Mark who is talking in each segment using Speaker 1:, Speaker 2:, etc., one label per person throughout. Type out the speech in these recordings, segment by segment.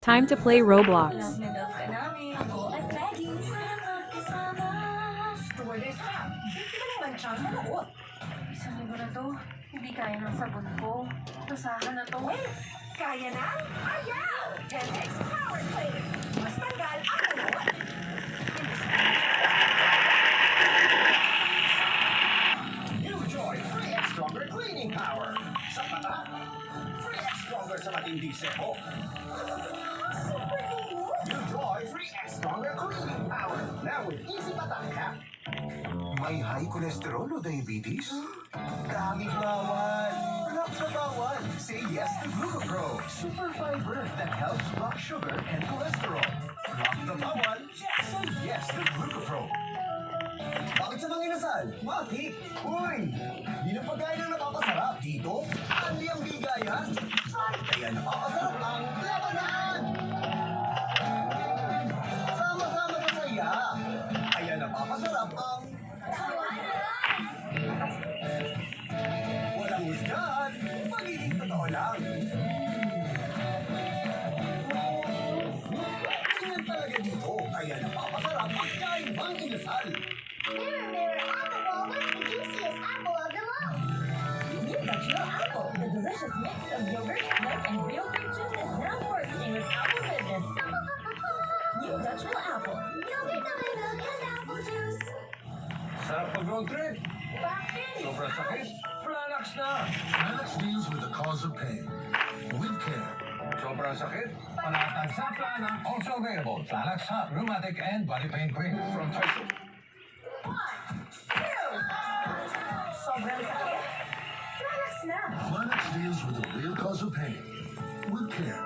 Speaker 1: Time to play Roblox.
Speaker 2: Love na love ka namin. Ako at Maggie. Magkasama.
Speaker 3: Stewardess ka. Biktima naman siyang manood.
Speaker 2: Isang linggo na to. Hindi kaya ng sabon ko. Basahan na to.
Speaker 3: Kaya na? Ayaw! 10x power play. Mas tanggal ang manood.
Speaker 4: New Joy 3X Stronger Cleaning Power. Sa mata, 3X Stronger sa matindi sebo. New Joy 3X Stronger Cleaning Power. Now with easy pataka. May high cholesterol o diabetes? Daming bawal. Block sa bawal. Say yes to Glucopro. Super fiber that helps block sugar and cholesterol. Block the bawal. Say yes to Glucopro. Bakit sa mga inasal? Bakit? Uy! Di na pagkain ang napapasarap dito. Andi ang bigayan. Kaya napapasarap ang labanan. Sama-sama sa saya. Kaya napapasarap ang walang husgan. Magiging totoo lang. Ganyan talaga dito. Kaya napapasarap ang kaibang inasal.
Speaker 5: Mirror, mirror on the wall, what's the juiciest apple of them all?
Speaker 2: New Natural Apple. The delicious mix of yogurt, milk, and real fruit juices now bursting with apple goodness. New Natural Apple.
Speaker 5: Yogurt na may milk and apple juice.
Speaker 4: Sarap pag-road trip.
Speaker 2: Bakit?
Speaker 4: Sobrang sakit. Flanax na. Flanax deals with the cause of pain. With care. Sobrang sakit. Panatag sa Flanax. Also available. Flanax Hot Rheumatic and Body Pain Cream from Tyson.
Speaker 2: Sobrang sakit. Flanax na.
Speaker 4: Flanax deals with the real cause of pain. With care.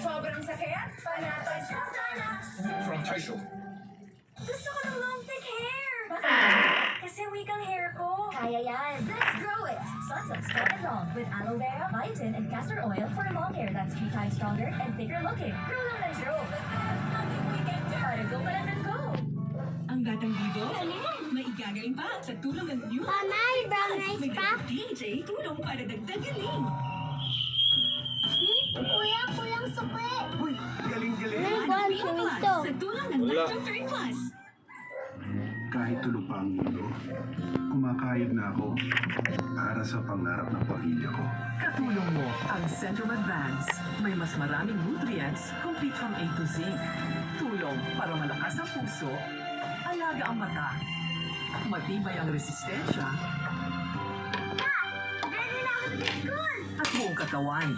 Speaker 2: Sobrang sakit. Panatag sa Flanax.
Speaker 4: From Tyson.
Speaker 2: Gusto ko ng long thick hair. Kasi weak ang hair ko.
Speaker 5: Kaya yan.
Speaker 2: Let's grow it. Sunsilk Strong and Long with aloe vera, biotin, and castor oil for long hair that's 3 times stronger and thicker looking. Grow lang ng grow. Nothing we can do. Para go ka lang ng go.
Speaker 6: Ang batang bibo, may igagaling pa sa tulong ng New
Speaker 5: Mama, may brown rice
Speaker 6: May
Speaker 5: pa?
Speaker 6: DJ tulong para dagdag galing.
Speaker 5: Kuya, kulang sukli.
Speaker 4: Uy, galing-galing.
Speaker 5: May buwan sumiso.
Speaker 6: Sa tulong ng Lacto 3 Plus.
Speaker 7: Kahit tulog pa ang mundo, kumakayod na ako para sa pangarap ng pamilya ko.
Speaker 8: Katulong mo ang Centrum Advance. May mas maraming nutrients, complete from A to Z. Tulong para malakas ang puso, alaga ang mata, matibay ang resistensya,
Speaker 5: Ready na ako sa school.
Speaker 8: at buong katawan.